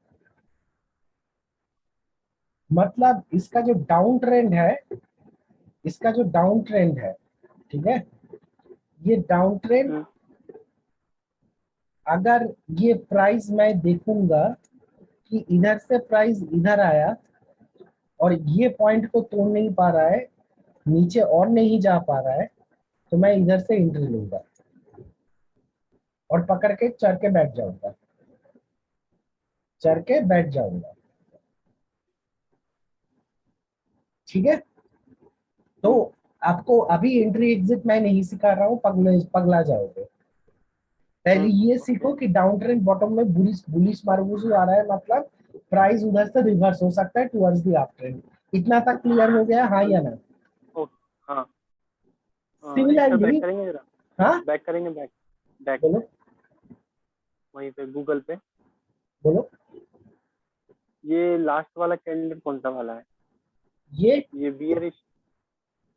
मतलब इसका जो डाउन ट्रेंड है, इसका जो डाउन ट्रेंड है, ठीक है, ये डाउन ट्रेंड, हम्म, अगर ये प्राइस मैं देखूंगा कि इधर से प्राइस इधर आया और ये पॉइंट को तोड़ नहीं पा रहा है, नीचे और नहीं जा पा रहा है, तो मैं इधर से एंट्री लूंगा और पकड़ के चढ़ के बैठ जाऊंगा, चढ़ के बैठ जाऊंगा, ठीक है। तो हम्म, आपको अभी एंट्री एग्जिट मैं नहीं सिखा रहा हूँ, पगला जाओगे। पहले ये ओके। सीखो कि डाउन ट्रेंड बॉटम में बुलिश बुलिश मार्बूजू आ रहा है, मतलब प्राइस उधर से रिवर्स हो सकता है टुवर्ड्स द अप ट्रेंड। इतना तक क्लियर हो गया, हाँ या ना? ओके, हाँ। इस पे बैक सिमिलरली, करेंगे जरा। हाँ, बैक करेंगे, बैक। बैक बोलो, पे, वहीं पे गूगल पे। बोलो। ये लास्ट वाला कैंडिडेट कौन सा वाला है? ये ये बियरिश?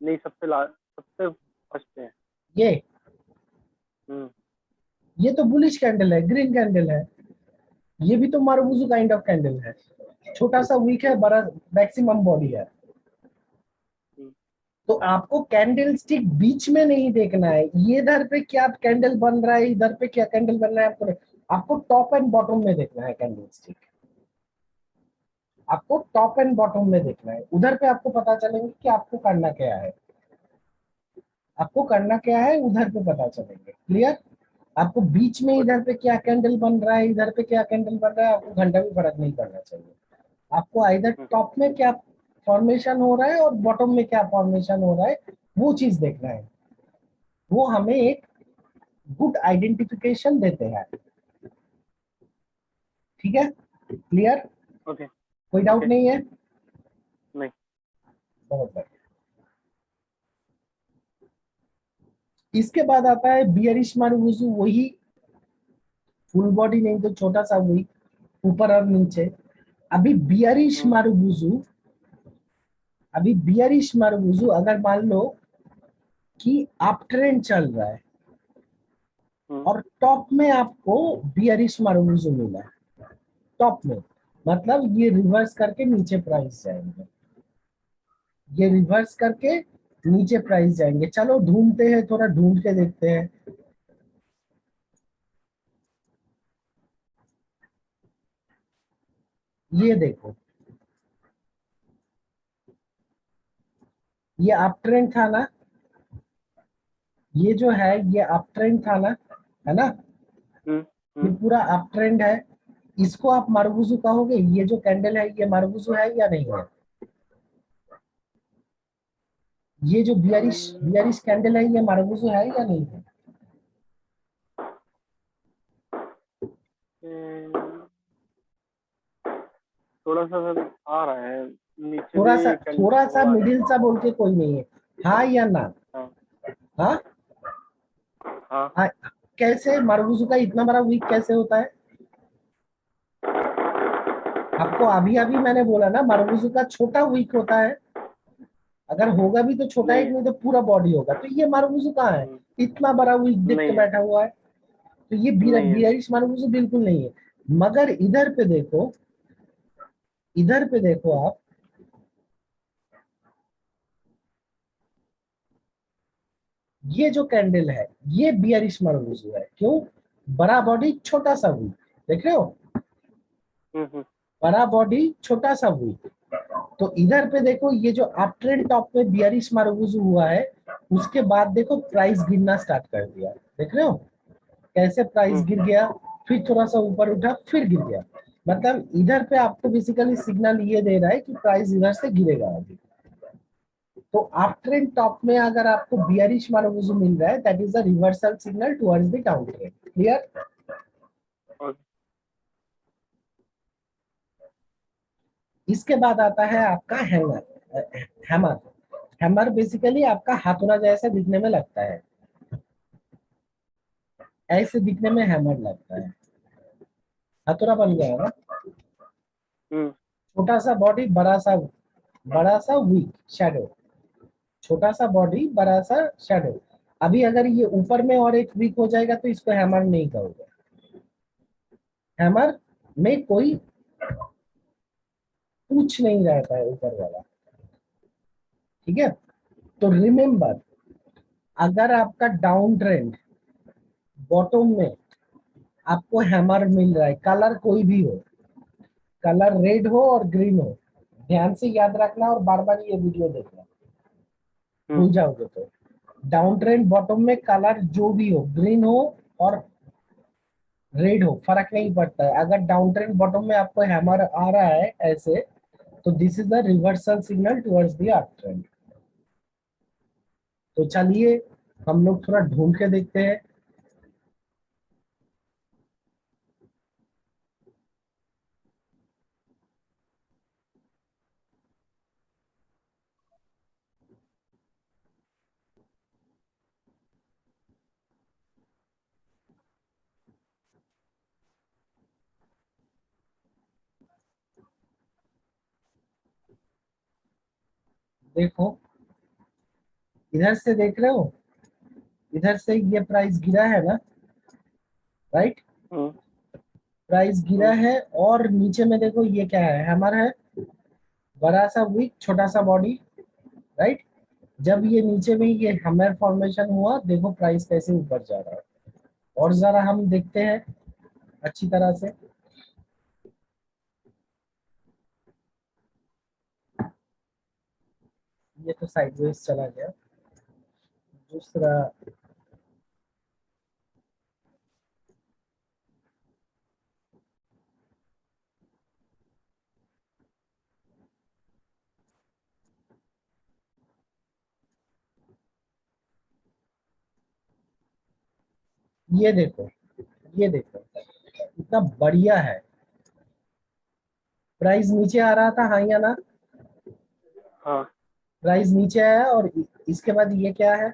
नहीं, सबसे लास्ट, सबसे फर्स्ट पे है। ये हम्म, ये तो बुलिश कैंडल है, ग्रीन कैंडल है। ये भी तो मारुबुजू काइंड ऑफ कैंडल है, छोटा सा वीक है, बड़ा मैक्सिमम बॉडी है। हम्म, तो आपको कैंडल स्टिक बीच में नहीं देखना है, ये इधर पे क्या कैंडल बन रहा है, इधर पे क्या कैंडल बन रहा है, आपको नहीं। आपको टॉप एंड बॉटम में देखना है कैंडल स्टिक, आपको टॉप एंड बॉटम में देखना है, उधर पे आपको पता चलेंगे कि आपको करना क्या है, आपको करना क्या है उधर पे पता चलेंगे, क्लियर। आपको बीच में और- इधर पे क्या कैंडल बन रहा है, इधर पे क्या कैंडल बन रहा है, आपको घंटा भी फर्क नहीं पड़ना चाहिए। आपको इधर हम्म, टॉप में क्या फॉर्मेशन हो रहा है और बॉटम में क्या फॉर्मेशन हो रहा है, वो चीज देखना है। वो हमें एक गुड आइडेंटिफिकेशन देते हैं, ठीक है, क्लियर। ओके। कोई डाउट ओके। नहीं है? नहीं। बहुत बढ़िया। इसके बाद आता है बियरिश मारुबुजु, वही फुल बॉडी नहीं तो छोटा सा, वही ऊपर और नीचे। अभी बियरिश हम्म। मारुबुजु, अभी बियरिश मारुबुजु अगर मान लो कि अप ट्रेंड चल रहा है हम्म। और टॉप में आपको बियरिश मारुबुजु मिला है, टॉप में, मतलब ये रिवर्स करके नीचे प्राइस जाएंगे, ये रिवर्स करके नीचे प्राइस जाएंगे। चलो ढूंढते हैं, थोड़ा ढूंढ के देखते हैं। ये देखो, ये अप ट्रेंड था ना, ये जो है ये अप ट्रेंड था ना, है ना, हम्म। ये हम्म। पूरा अप ट्रेंड है। इसको आप मारुबुजु कहोगे? ये जो कैंडल है ये मारुबुजु है या नहीं है? ये जो बियरिश बियरिश कैंडल है ये मारुबुजु है या नहीं है? हम्म, थोड़ा सा सर आ रहा है, नीचे थोड़ा सा, भी थोड़ा सा वो आ रहा है। मिडिल सा बोल के कोई नहीं है, हाँ या ना? हाँ। हाँ, हाँ। हाँ। कैसे मारुबुजु का इतना बड़ा वीक कैसे होता है? आपको अभी अभी मैंने बोला ना, मारुबुजु का छोटा वीक होता है, अगर होगा भी तो छोटा, एक नहीं। नहीं तो पूरा बॉडी होगा। तो ये मारुबुजु कहाँ है? हम्म, इतना बड़ा वीक देख के नहीं है। बैठा हुआ है। तो ये नहीं है। बियरिश मारुबुजु बिल्कुल नहीं है। मगर इधर पे देखो, इधर पे देखो आप, ये जो कैंडल है ये बियरिश मारुबुजु है। क्यों? बड़ा बॉडी छोटा सा वीक, देख रहे हो? हम्म। बड़ा बॉडी छोटा सा वीक। तो इधर पे देखो, ये जो अप ट्रेंड टॉप पे बियरिश मारुबुजु हुआ है, उसके बाद देखो प्राइस गिरना स्टार्ट कर दिया, देख रहे हो कैसे प्राइस हम्म। गिर गया, फिर थोड़ा सा ऊपर उठा, फिर गिर गया। मतलब इधर पे आपको बेसिकली सिग्नल ये दे रहा है कि प्राइस इधर से गिरेगा अभी। तो अप ट्रेंड टॉप में अगर आपको बियरिश मारुबुजु मिल रहा है, that is a reversal signal towards the down trend. Clear? Okay. इसके बाद आता है आपका हैमर। हैमर, हैमर बेसिकली आपका हाथोड़ा जैसा दिखने में लगता है, ऐसे दिखने में हैमर लगता है, हथौड़ा बन गया है ना। हम्म। छोटा सा बॉडी, बड़ा सा वीक शैडो, छोटा सा बॉडी बड़ा सा शैडो। अभी अगर ये ऊपर में और एक वीक हो जाएगा तो इसको हैमर नहीं कहोगे। हैमर में कोई पूछ नहीं रहता है ऊपर वाला, ठीक है? तो रिमेम्बर, अगर आपका डाउन ट्रेंड बॉटम में आपको हैमर मिल रहा है, कलर कोई भी हो, कलर रेड हो और ग्रीन हो, ध्यान से याद रखना और बार बार ये वीडियो देखना, हम्म। भूल जाओगे तो। डाउन ट्रेंड बॉटम में कलर जो भी हो, ग्रीन हो और रेड हो, फर्क नहीं पड़ता है। अगर डाउन ट्रेंड बॉटम में आपको हैमर आ रहा है ऐसे, तो this is the reversal signal towards the up trend. तो चलिए हम लोग थोड़ा ढूंढ के देखते हैं। देखो, इधर से देख रहे हो, इधर से ये प्राइस गिरा है ना, राइट? हम्म। प्राइस गिरा हम्म। है और नीचे में देखो ये क्या है, हैमर है, बड़ा सा विक छोटा सा बॉडी, राइट? जब ये नीचे में ये हैमर फॉर्मेशन हुआ, देखो प्राइस कैसे ऊपर जा रहा है। और जरा हम देखते हैं अच्छी तरह से। ये तो साइडवेज चला गया। दूसरा, ये देखो, ये देखो, इतना बढ़िया है। प्राइस नीचे आ रहा था, हाँ या ना? हाँ। प्राइस नीचे आया और इसके बाद ये क्या है?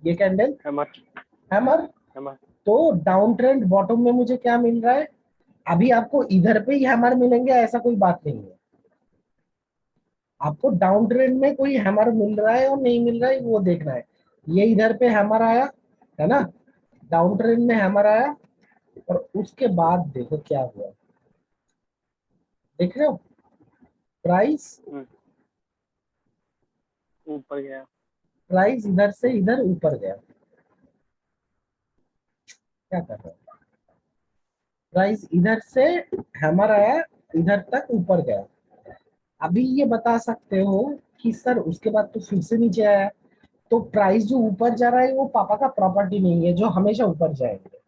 ये कैंडल हैमर। हैमर। हैमर। तो डाउन ट्रेंड बॉटम में मुझे क्या मिल रहा है? अभी आपको इधर पे ही हैमर मिलेंगे ऐसा कोई बात नहीं है। आपको डाउन ट्रेंड में कोई हैमर मिल रहा है और नहीं मिल रहा है वो देखना है। ये इधर पे हैमर आया है ना, डाउन ट्रेंड में हैमर आया, और उसके बाद देखो क्या हुआ, देख रहे हो? प्राइस ऊपर गया। प्राइस इधर से इधर ऊपर गया, क्या कर रहा है? प्राइस इधर से हैमर आया, इधर तक ऊपर गया। अभी ये बता सकते हो कि सर उसके बाद तो फिर से नीचे आया, तो प्राइस जो ऊपर जा रहा है वो पापा का प्रॉपर्टी नहीं है जो हमेशा ऊपर जाएंगे,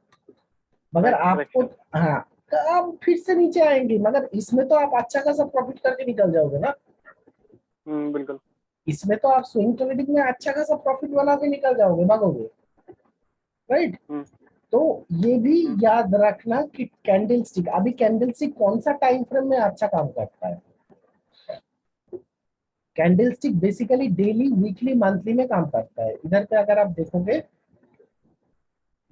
मगर प्राइस आपको, करेक्शन। हाँ, तो आप फिर से नीचे आएंगे, मगर इसमें तो आप अच्छा खासा प्रॉफिट करके निकल जाओगे ना। बिल्कुल। इसमें तो आप स्विंग ट्रेडिंग में अच्छा खासा प्रॉफिट बना के निकल जाओगे, भागोगे, राइट? हम्म। तो ये भी हम्म। याद रखना कि कैंडल स्टिक, अभी कैंडल स्टिक कौन सा टाइम फ्रेम में अच्छा काम करता है? Candle stick basically daily, weekly, monthly में काम करता है। इधर पे अगर आप देखोगे,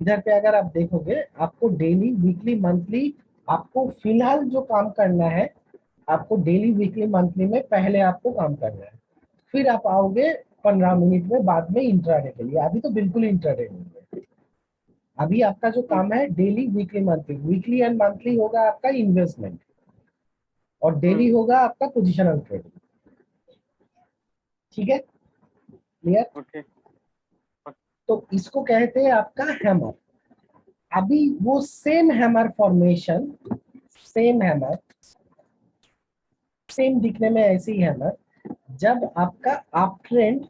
इधर पे अगर आप देखोगे, आपको डेली, वीकली, मंथली, आपको फिलहाल जो काम करना है, आपको डेली, वीकली, मंथली में पहले आपको काम करना है। फिर आप आओगे 15 मिनट में बाद में इंट्राडे के लिए। अभी तो बिल्कुल इंट्राडे नहीं है। अभी आपका जो हम्म। काम है daily, weekly, monthly, weekly and monthly होगा आपका इन्वेस्टमेंट, और हम्म। डेली होगा आपका पोजिशनल ट्रेडिंग। ठीक है, क्लियर? ओके। तो इसको कहते हैं आपका हैमर। अभी वो same hammer formation, same hammer, same दिखने में ऐसी हैमर, जब आपका अप ट्रेंड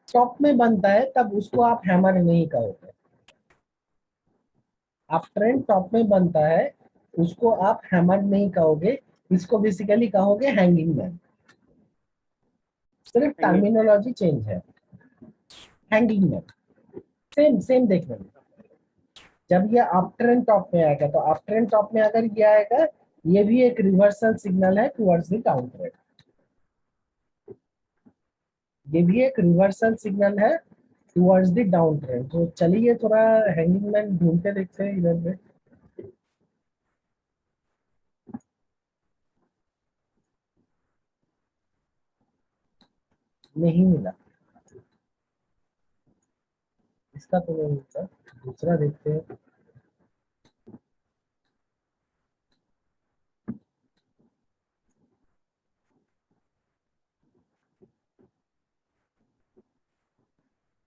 टॉप में बनता है तब उसको आप हैमर नहीं कहोगे। अप ट्रेंड टॉप में बनता है उसको आप हैमर नहीं कहोगे, इसको बेसिकली कहोगे हैंगिंग मैन। सिर्फ हैंगिंग। टर्मिनोलॉजी चेंज है। हैंगिंग मैन सेम सेम देखने में। जब ये अप ट्रेंड टॉप में आएगा, तो अप ट्रेंड टॉप में अगर ये आएगा, ये भी एक रिवर्सल सिग्नल है टुवर्ड्स द डाउन ट्रेंड। ये भी एक रिवर्सल सिग्नल है टुवर्ड्स द डाउन ट्रेंड। तो चलिए थोड़ा हैंगिंग मैन ढूंढ के देखते हैं इधर पे। नहीं मिला, इसका तो नहीं मिलता, दूसरा देखते हैं।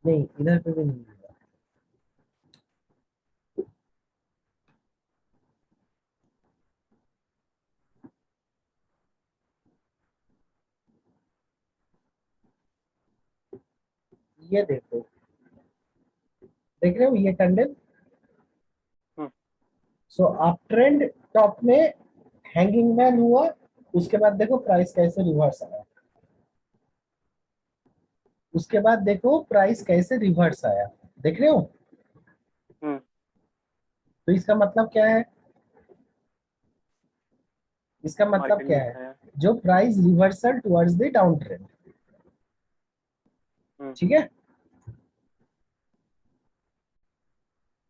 नहीं, इधर पे भी नहीं मिला। ये देखो, देख रहे हो ये कैंडल? हम्म। सो अप ट्रेंड टॉप में हैंगिंग मैन हुआ, उसके बाद देखो प्राइस कैसे रिवर्स आया, उसके बाद देखो प्राइस कैसे रिवर्स आया, देख रहे हो? हम्म। तो इसका मतलब क्या है? इसका मतलब मार्केट क्या नीचे है? आया। जो price reversal towards the down trend, hmm. ठीक है?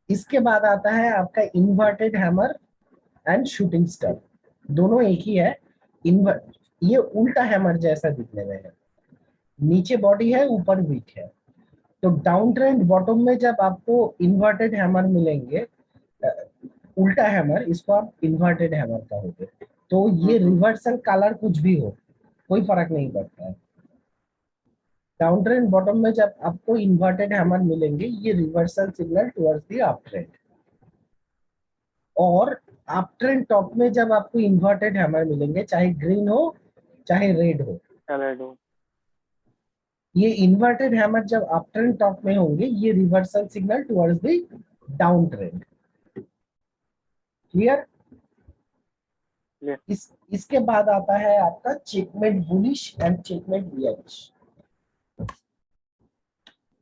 इसके बाद आता है आपका inverted hammer and shooting star. दोनों एक ही है। इन्वर्ट, ये उल्टा हैमर जैसा दिखने में है, नीचे बॉडी है, ऊपर वीक है। तो डाउन ट्रेंड बॉटम में जब आपको इन्वर्टेड हैमर मिलेंगे, अ, उल्टा हैमर, इसको आप इन्वर्टेड हैमर कहोगे। तो ये हम्म। रिवर्सल कलर कुछ भी हो, कोई फर्क नहीं पड़ता है। डाउन ट्रेंड बॉटम में जब आपको इन्वर्टेड हैमर मिलेंगे, ये reversal signal towards the up trend. और अप ट्रेंड टॉप में जब आपको इन्वर्टेड हैमर मिलेंगे, चाहे ग्रीन हो चाहे रेड हो, चलो दो। ये इन्वर्टेड हैमर जब अप ट्रेंड टॉप में होंगे, ये reversal signal towards the down trend. Clear? ले। इसके बाद आता है आपका checkmate bullish and checkmate bearish.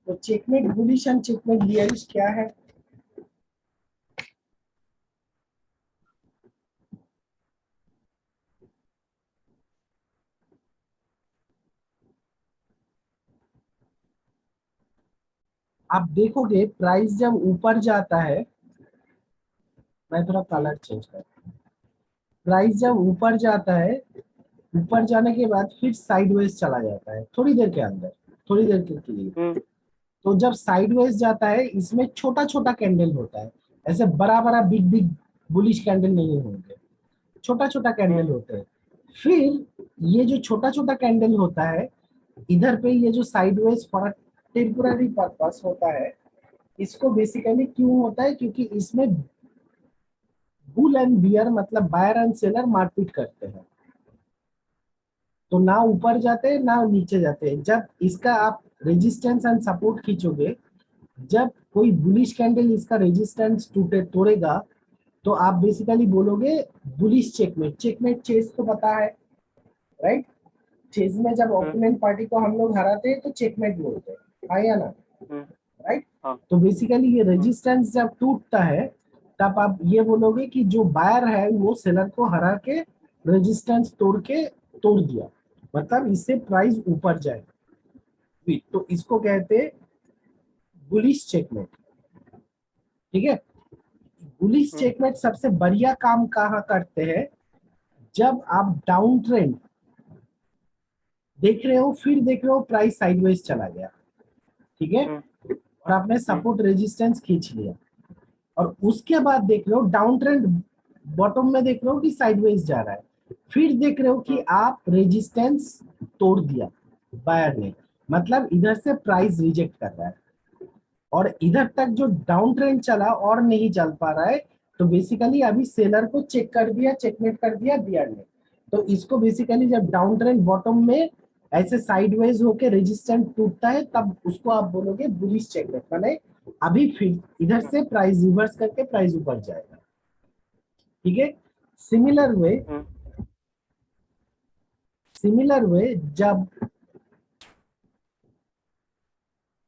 तो checkmate bullish and checkmate bearish क्या है? आप देखोगे प्राइस जब ऊपर जाता है, मैं थोड़ा कलर चेंज कर, प्राइस जब ऊपर जाता है, ऊपर जाने के बाद फिर साइडवेज चला जाता है थोड़ी देर के अंदर, थोड़ी देर के लिए। हम्म। तो जब साइडवेज जाता है इसमें छोटा छोटा कैंडल होता है, ऐसे बड़ा बड़ा बिग बिग बुलिश कैंडल नहीं होंगे, छोटा छोटा कैंडल होते हैं। फिर ये जो छोटा छोटा कैंडल होता है, इधर पे ये जो साइडवेज फॉर टेम्पोररी पर्पस होता है, इसको बेसिकली क्यों होता है, क्योंकि इसमें बुल एंड बियर मतलब बायर एंड सेलर मारपीट करते हैं, तो ना ऊपर जाते हैं ना नीचे जाते हैं। जब इसका आप रेजिस्टेंस एंड सपोर्ट खींचोगे, जब कोई बुलिश कैंडल इसका रेजिस्टेंस टूटे तोड़ेगा, तो आप बेसिकली बोलोगे बुलिश चेकमेट। चेकमेट चेस तो पता है, राइट? चेस में जब ओपोनेंट पार्टी को हम लोग हराते हैं तो चेकमेट बोलते हैं, हाँ या ना, राइट? तो बेसिकली ये रेजिस्टेंस जब टूटता है, तब आप ये बोलोगे कि जो बायर है वो सेलर को हरा के रेजिस्टेंस तोड़ दिया, मतलब इससे प्राइस ऊपर जाएगा। तो इसको कहते हैं बुलिश चेकमेट, ठीक है? बुलिश चेकमेट सबसे बढ़िया काम कहाँ करते हैं, जब आप डाउन ट्रेंड देख रहे हो, फिर देख रहे हो प्राइस साइडवेज चला गया, ठीक है, और आपने सपोर्ट रेजिस्टेंस खींच लिया, और उसके बाद देख रहे हो डाउन ट्रेंड बॉटम में देख रहे हो कि साइडवेज जा रहा है, फिर देख रहे हो कि आप रेजिस्टेंस तोड़ दिया बायर ने, मतलब इधर से प्राइस रिजेक्ट कर रहा है, और इधर तक जो डाउन ट्रेंड चला और नहीं चल पा रहा है, तो बेसिकली अभी सेलर को चेक कर दिया, चेकमेट कर दिया बियर ने। तो इसको बेसिकली जब डाउन ट्रेंड बॉटम में ऐसे साइडवेज होके रेजिस्टेंस टूटता है, तब उसको आप बोलोगे बुलिश चेकमेट, माने अभी फिर इधर से प्राइस रिवर्स करके प्राइस ऊपर जाएगा, ठीक है? सिमिलर वे जब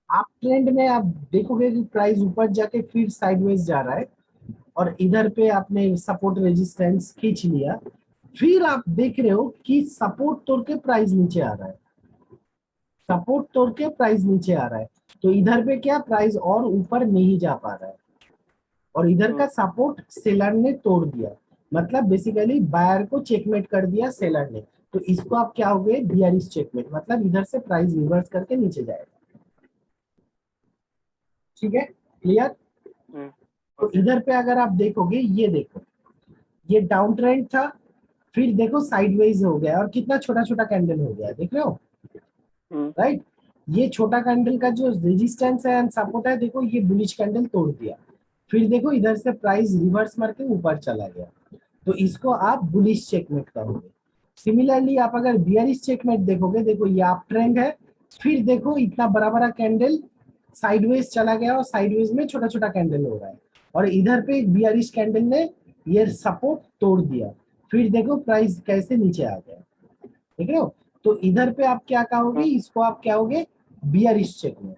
आप ट्रेंड में आप देखोगे कि प्राइस ऊपर जाके फिर साइडवेज जा रहा है, और इधर पे आपने सपोर्ट रेजिस्टेंस खींच लिया, फिर आप देख रहे हो कि सपोर्ट तोड़ के प्राइस नीचे आ रहा है, सपोर्ट तोड़ के प्राइस नीचे आ रहा है, तो इधर पे क्या प्राइस और ऊपर नहीं जा पा रहा है, और इधर का सपोर्ट सेलर ने तोड़ दिया, मतलब बेसिकली बायर को चेकमेट कर दिया सेलर ने। तो इसको आप क्या हो गए, बियरिश चेकमेट, मतलब इधर से प्राइस रिवर्स करके नीचे जाएगा, ठीक है? क्लियर? तो इधर पे अगर आप देखोगे, ये देखो, ये डाउन ट्रेंड था, फिर देखो साइडवेज हो गया, और कितना छोटा छोटा कैंडल हो गया, देख रहे हो, राइट? ये छोटा कैंडल का जो रेजिस्टेंस है एंड सपोर्ट है, देखो ये बुलिश कैंडल तोड़ दिया, फिर देखो इधर से प्राइस रिवर्स मार के ऊपर चला गया, तो इसको आप बुलिश चेकमेट करोगे। सिमिलरली आप अगर बियरिश चेकमेट देखोगे, देखो ये अप ट्रेंड है, फिर देखो इतना बड़ा बड़ा कैंडल साइडवेज चला गया, और साइडवेज में छोटा छोटा कैंडल हो रहा है, और इधर पे बियरिश कैंडल ने ये सपोर्ट तोड़ दिया, फिर देखो प्राइस कैसे नीचे आ गया, देख रहे हो? तो इधर पे आप क्या कहोगे, इसको आप क्या होगे, बियरिश चेकमेट,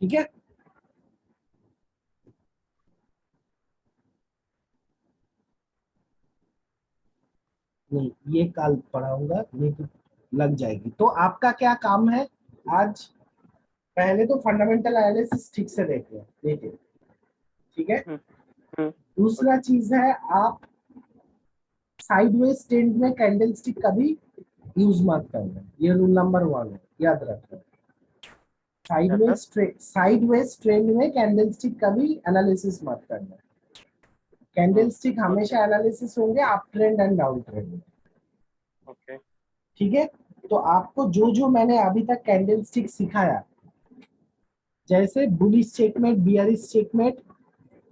ठीक है? नहीं, ये कल पढ़ाऊंगा, नहीं तो लग जाएगी। तो आपका क्या काम है आज, पहले तो फंडामेंटल एनालिसिस ठीक से देखिए, ठीक है? दूसरा चीज है, आप साइडवेज ट्रेंड में कैंडलस्टिक कभी यूज मत करना, ये रूल नंबर 1 है, याद रखना। साइडवेज ट्रेंड में कैंडलस्टिक कभी एनालिसिस मत करना, कैंडलस्टिक हमेशा एनालिसिस होंगे up trend and down trend में, ठीक है? तो आपको जो जो मैंने अभी तक कैंडलस्टिक सिखाया, जैसे bullish checkmate, bearish checkmate,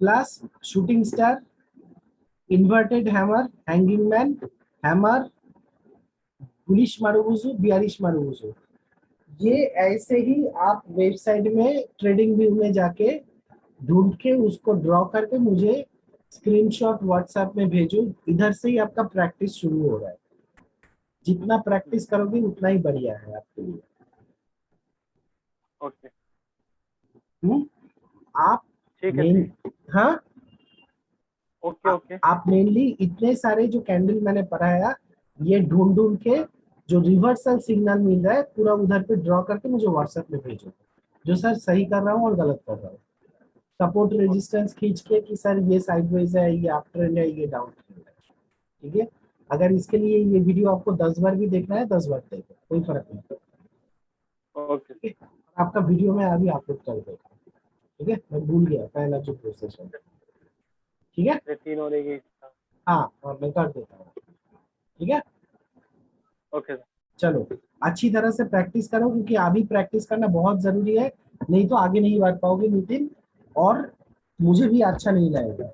plus shooting star, inverted hammer, hanging man, hammer, bullish marubozu, bearish marubozu, ये ऐसे ही आप वेबसाइट में ट्रेडिंग व्यू में जाके ढूंढ के उसको ड्रॉ करके मुझे स्क्रीनशॉट व्हाट्सएप में भेजो, इधर से ही आपका प्रैक्टिस शुरू हो रहा है, जितना प्रैक्टिस करोगे उतना ही बढ़िया है आपके लिए। ओके, आप ठीक है। हाँ, ओके। आप मेनली इतने सारे जो कैंडल मैंने पढ़ाया, ये ढूंढ ढूंढ के जो रिवर्सल सिग्नल मिल रहा है पूरा उधर पे ड्रॉ करके मुझे व्हाट्सएप में भेजो, जो सर सही कर रहा हूँ और गलत कर रहा हूँ। सपोर्ट रेजिस्टेंस खींच के कि सर ये साइडवेज है, ये अप ट्रेंड है, ये डाउन ट्रेंड है, ठीक है। अगर इसके लिए ये वीडियो आपको 10 बार भी देखना है 10 बार देखो, कोई फर्क नहीं पड़ता, ओके। ठीक है। आपका वीडियो में अभी अपलोड कर देगा, ठीक है। मैं भूल गया पहला जो प्रोसेस है, ठीक है। 3 और एक हाँ, और मैं कर देता हूँ, ठीक है। Okay sir. चलो, अच्छी तरह से प्रैक्टिस करो, क्योंकि अभी प्रैक्टिस करना बहुत जरूरी है, नहीं तो आगे नहीं बढ़ पाओगे नितिन, और मुझे भी अच्छा नहीं लगेगा।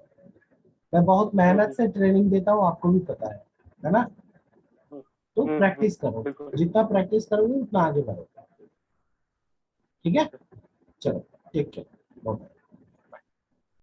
मैं बहुत मेहनत से ट्रेनिंग देता हूँ, आपको भी पता है ना। तो प्रैक्टिस करो, बिल्कुल। जितना प्रैक्टिस करोगे उतना आगे बढ़ोगे, ठीक है। ओके। चलो, टेक केयर, बाय।